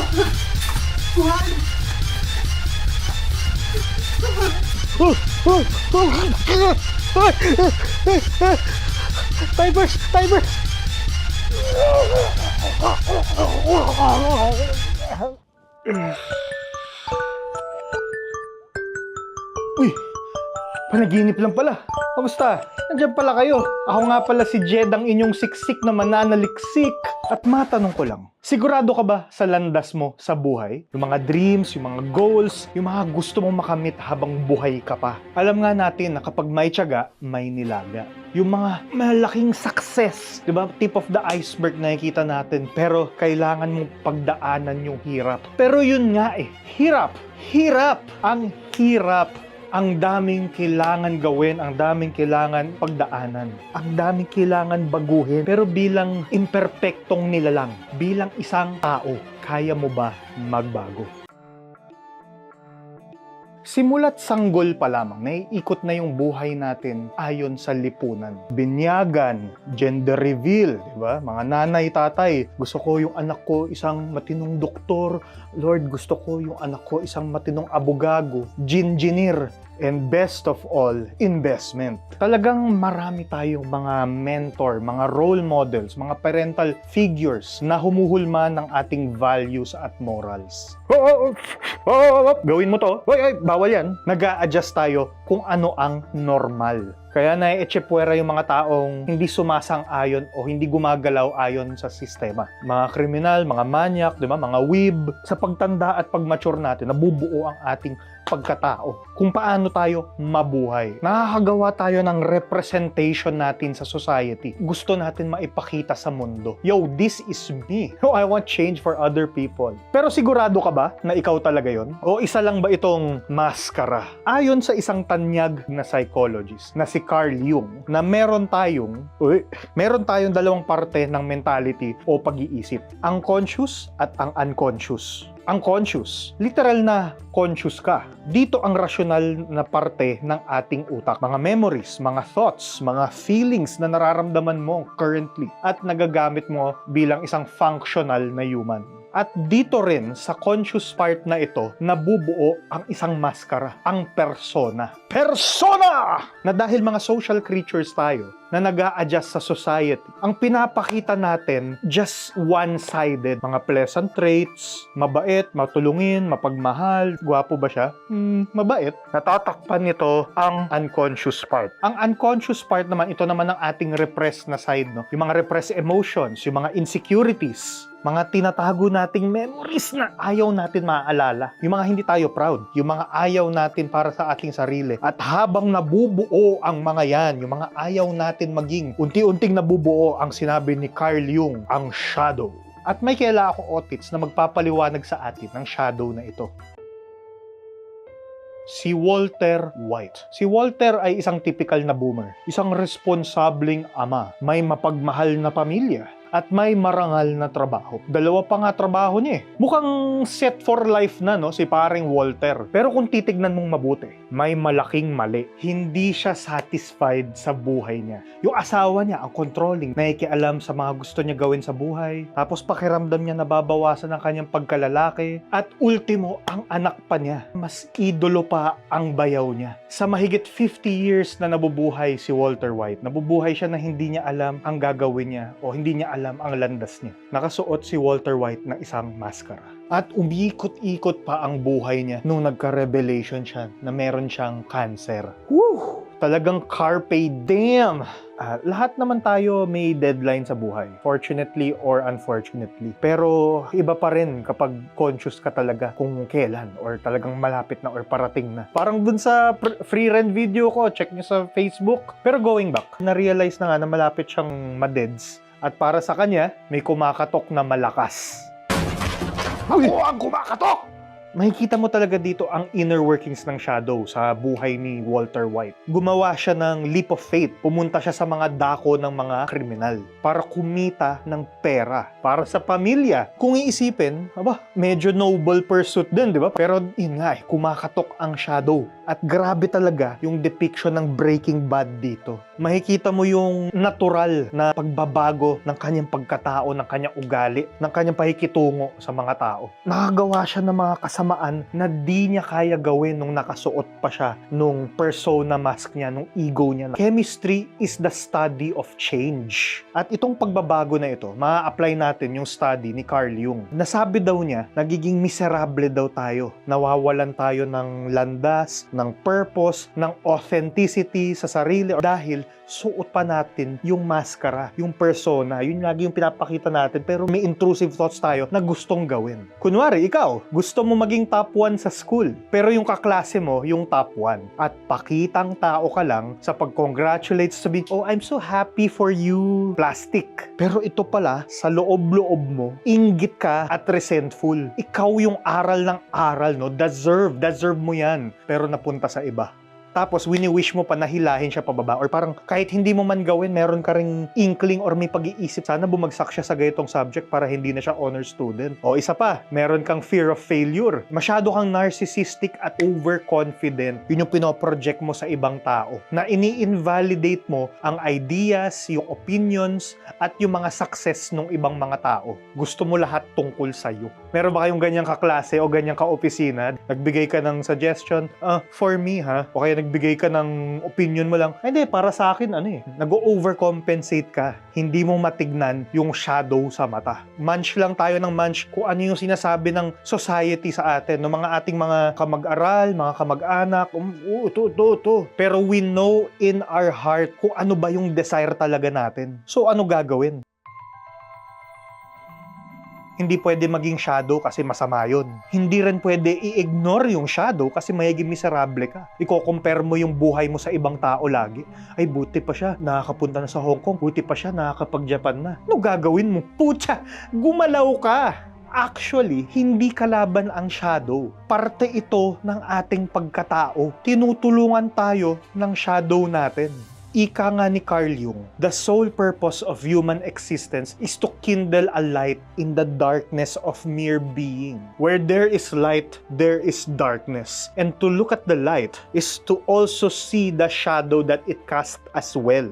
Buhay! Timers! Timers! Uy! Panaginip lang pala. Kamusta? Nandiyan pala kayo. Ako nga pala si Jed, ang inyong siksik na mananaliksik. At matanong ko lang, sigurado ka ba sa landas mo sa buhay? Yung mga dreams, yung mga goals, yung mga gusto mong makamit habang buhay ka pa. Alam nga natin na kapag may tiyaga, may nilaga. Yung mga malaking success, di ba? Tip of the iceberg na nakikita natin. Pero kailangan mong pagdaanan yung hirap. Pero yun nga hirap. Hirap! Ang hirap. Ang daming kailangan gawin, ang daming kailangan pagdaanan, ang daming kailangan baguhin. Pero bilang imperpektong nilalang, bilang isang tao, kaya mo ba magbago? Simula't sanggol pa lamang, naiikot na yung buhay natin ayon sa lipunan. Binyagan, gender reveal, di ba? Mga nanay, tatay, gusto ko yung anak ko isang matinong doktor. Lord, gusto ko yung anak ko isang matinong abogado, engineer, and best of all, investment. Talagang marami tayong mga mentor, mga role models, mga parental figures na humuhulma ng ating values at morals. Gawin mo to. Bawal yan. Nag-a-adjust tayo kung ano ang normal. Kaya na-echepwera yung mga taong hindi sumasang-ayon o hindi gumagalaw ayon sa sistema. Mga kriminal, mga manyak, di ba? Mga weeb. Sa pagtanda at pagmature natin, nabubuo ang ating pagkatao. Kung paano tayo mabuhay. Nakakagawa tayo ng representation natin sa society. Gusto natin maipakita sa mundo. Yo, this is me. I want change for other people. Pero sigurado ka ba na ikaw talaga yon? O isa lang ba itong maskara? Ayon sa isang tanyag na psychologist na si Carl Jung, na meron tayong dalawang parte ng mentality o pag-iisip. Ang conscious at ang unconscious. Ang conscious, literal na conscious ka. Dito ang rasyonal na parte ng ating utak. Mga memories, mga thoughts, mga feelings na nararamdaman mo currently at nagagamit mo bilang isang functional na human. At dito rin, sa conscious part na ito, nabubuo ang isang maskara, ang persona. Persona! Na dahil mga social creatures tayo, na nag-a-adjust sa society, ang pinapakita natin, just one-sided. Mga pleasant traits, mabait, matulungin, mapagmahal, gwapo ba siya? Mabait. Natatakpan nito ang unconscious part. Ang unconscious part naman, ito naman ang ating repressed na side, no? Yung mga repressed emotions, yung mga insecurities, mga tinatago nating memories na ayaw natin maaalala. Yung mga hindi tayo proud. Yung mga ayaw natin para sa ating sarili. At habang nabubuo ang mga yan, yung mga ayaw natin maging, unti-unting nabubuo ang sinabi ni Carl Jung, ang shadow. At may kaila ako otits na magpapaliwanag sa atin ng shadow na ito. Si Walter White. Si Walter ay isang typical na boomer. Isang responsableng ama. May mapagmahal na pamilya. At may marangal na trabaho. Dalawa pa nga trabaho niya eh. Mukhang set for life na, no, si paring Walter. Pero kung titignan mong mabuti, may malaking mali. Hindi siya satisfied sa buhay niya. Yung asawa niya, ang controlling, nakikialam sa mga gusto niya gawin sa buhay. Tapos pakiramdam niya nababawasan ang kanyang pagkalalaki. At ultimo, ang anak pa niya. Mas idolo pa ang bayaw niya. Sa mahigit 50 years na nabubuhay si Walter White, nabubuhay siya na hindi niya alam ang gagawin niya o hindi niya alam ang landas niya. Nakasuot si Walter White ng isang maskara. At umiikot-ikot pa ang buhay niya nung nagka-revelation siya na meron siyang cancer. Woo! Talagang carpe diem! Lahat naman tayo may deadline sa buhay. Fortunately or unfortunately. Pero iba pa rin kapag conscious ka talaga kung kailan or talagang malapit na or parating na. Parang dun sa free rent video ko, check nyo sa Facebook. Pero going back, na-realize na nga na malapit siyang madeds. At para sa kanya, may kumakatok na malakas. Ako ang kumakatok! Makikita mo talaga dito ang inner workings ng shadow sa buhay ni Walter White. Gumawa siya ng leap of faith. Pumunta siya sa mga dako ng mga kriminal para kumita ng pera para sa pamilya. Kung iisipin, medyo noble pursuit din, di ba? Pero yun nga, kumakatok ang shadow. At grabe talaga yung depiction ng Breaking Bad dito. Makikita mo yung natural na pagbabago ng kanyang pagkatao, ng kanyang ugali, ng kanyang pakikitungo sa mga tao. Nakagawa siya ng mga kasamaan na di niya kaya gawin nung nakasuot pa siya nung persona mask niya, nung ego niya. Chemistry is the study of change. At itong pagbabago na ito, ma-apply natin yung study ni Carl Jung. Nasabi daw niya, nagiging miserable daw tayo. Nawawalan tayo ng landas, ng purpose, ng authenticity sa sarili dahil suot pa natin yung maskara, yung persona, yun lagi yung pinapakita natin pero may intrusive thoughts tayo na gustong gawin. Kunwari, ikaw, gusto mo maging top 1 sa school pero yung kaklase mo, yung top 1 at pakitang tao ka lang sa pag-congratulate, sabihin, oh, I'm so happy for you, plastic. Pero ito pala, sa loob-loob mo, inggit ka at resentful. Ikaw yung aral ng aral, no? Deserve mo yan. Pero napunta sa iba. Tapos, wini-wish mo pa na hilahin siya pababa or parang kahit hindi mo man gawin, meron ka ring inkling or may pag-iisip, sana bumagsak siya sa ganitong subject para hindi na siya honor student. O isa pa, meron kang fear of failure. Masyado kang narcissistic at overconfident. Yun yung pinoproject mo sa ibang tao. Na ini-invalidate mo ang ideas, yung opinions, at yung mga success ng ibang mga tao. Gusto mo lahat tungkol sa'yo. Meron ba kayong ganyang kaklase o ganyang ka-opisina? Nagbigay ka ng suggestion, for me ha, o kaya nagbigay ka ng opinion mo lang, hindi, para sa akin, nag-overcompensate ka. Hindi mo matignan yung shadow sa mata. Munch lang tayo ng munch kung ano yung sinasabi ng society sa atin, ng mga ating mga kamag-aral, mga kamag-anak, to. Pero we know in our heart kung ano ba yung desire talaga natin. So, ano gagawin? Hindi pwede maging shadow kasi masama yun. Hindi rin pwede i-ignore yung shadow kasi mayiging miserable ka. Iko-compare mo yung buhay mo sa ibang tao lagi. Ay, buti pa siya, nakakapunta na sa Hong Kong. Buti pa siya, nakakapag-Japan na. Ano gagawin mo? Putya, gumalaw ka! Actually, hindi kalaban ang shadow. Parte ito ng ating pagkatao. Tinutulungan tayo ng shadow natin. Ika nga ni Carl Jung, the sole purpose of human existence is to kindle a light in the darkness of mere being. Where there is light, there is darkness. And to look at the light is to also see the shadow that it casts as well.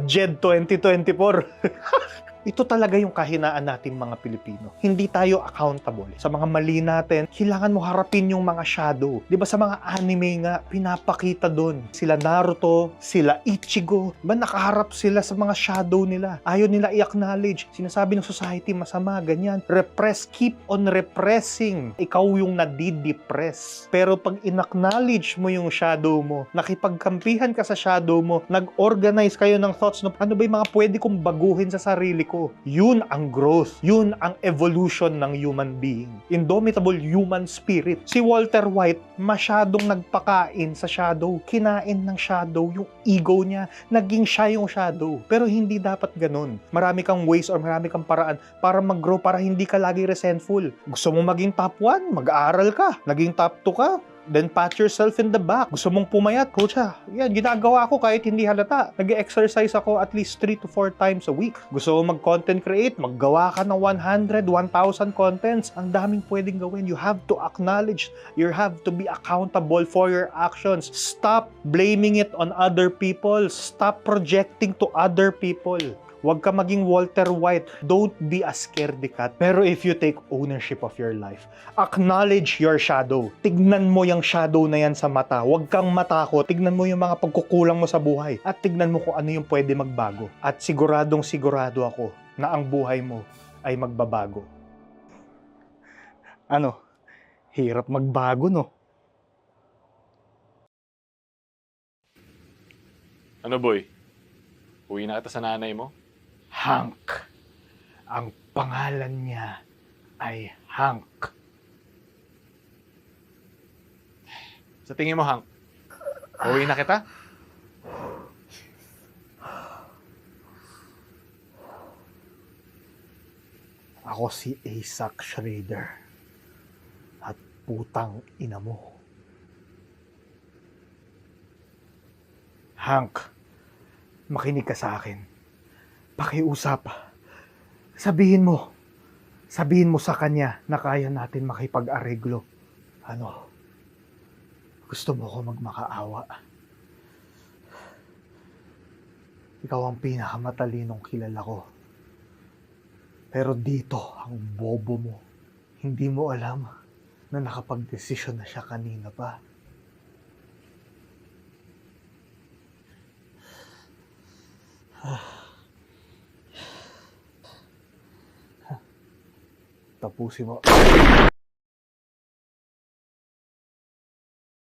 Jed 2024. Ito talaga yung kahinaan nating mga Pilipino. Hindi tayo accountable. Sa mga mali natin, kailangan mo harapin yung mga shadow. Di ba sa mga anime nga, pinapakita doon. Sila Naruto, sila Ichigo. Ba nakaharap sila sa mga shadow nila. Ayaw nila i-acknowledge. Sinasabi ng society, masama, ganyan. Repress, keep on repressing. Ikaw yung nadidepress. Pero pag in-acknowledge mo yung shadow mo, nakipagkampihan ka sa shadow mo, nag-organize kayo ng thoughts, no, ano ba yung mga pwede kong baguhin sa sarili ko? Yun ang growth. Yun ang evolution ng human being. Indomitable human spirit. Si Walter White, masyadong nagpakain sa shadow. Kinain ng shadow yung ego niya. Naging siya yung shadow. Pero hindi dapat ganun. Marami kang ways or marami kang paraan para mag-grow, para hindi ka lagi resentful. Gusto mo maging top 1? Mag-aaral ka. Naging top 2 ka? Then pat yourself in the back. Gusto mong pumayat, coach yan, ginagawa ko kahit hindi halata. Nag-exercise ako at least 3 to 4 times a week. Gusto mo mag-content create, maggawa ka ng 100, 1,000 contents. Ang daming pwedeng gawin. You have to acknowledge. You have to be accountable for your actions. Stop blaming it on other people. Stop projecting to other people. Huwag ka maging Walter White. Don't be a scaredy cat. Pero if you take ownership of your life, acknowledge your shadow. Tignan mo yung shadow na yan sa mata. Huwag kang matakot. Tignan mo yung mga pagkukulang mo sa buhay. At tignan mo kung ano yung pwede magbago. At siguradong sigurado ako na ang buhay mo ay magbabago. Ano? Hirap magbago, no? Ano, boy? Uwi na kita sa nanay mo? Hank. Ang pangalan niya ay Hank. Sa tingin mo, Hank, uwi na kita? Ako si Isaac Schrader. At putang ina mo. Hank, makinig ka sa akin. Pakiusap. Sabihin mo sa kanya na kaya natin makipag-areglo. Ano? Gusto mo ko magmakaawa. Ikaw ang pinakamatalinong kilala ko. Pero dito, ang bobo mo. Hindi mo alam na nakapag-desisyon na siya kanina pa. Tapusin mo.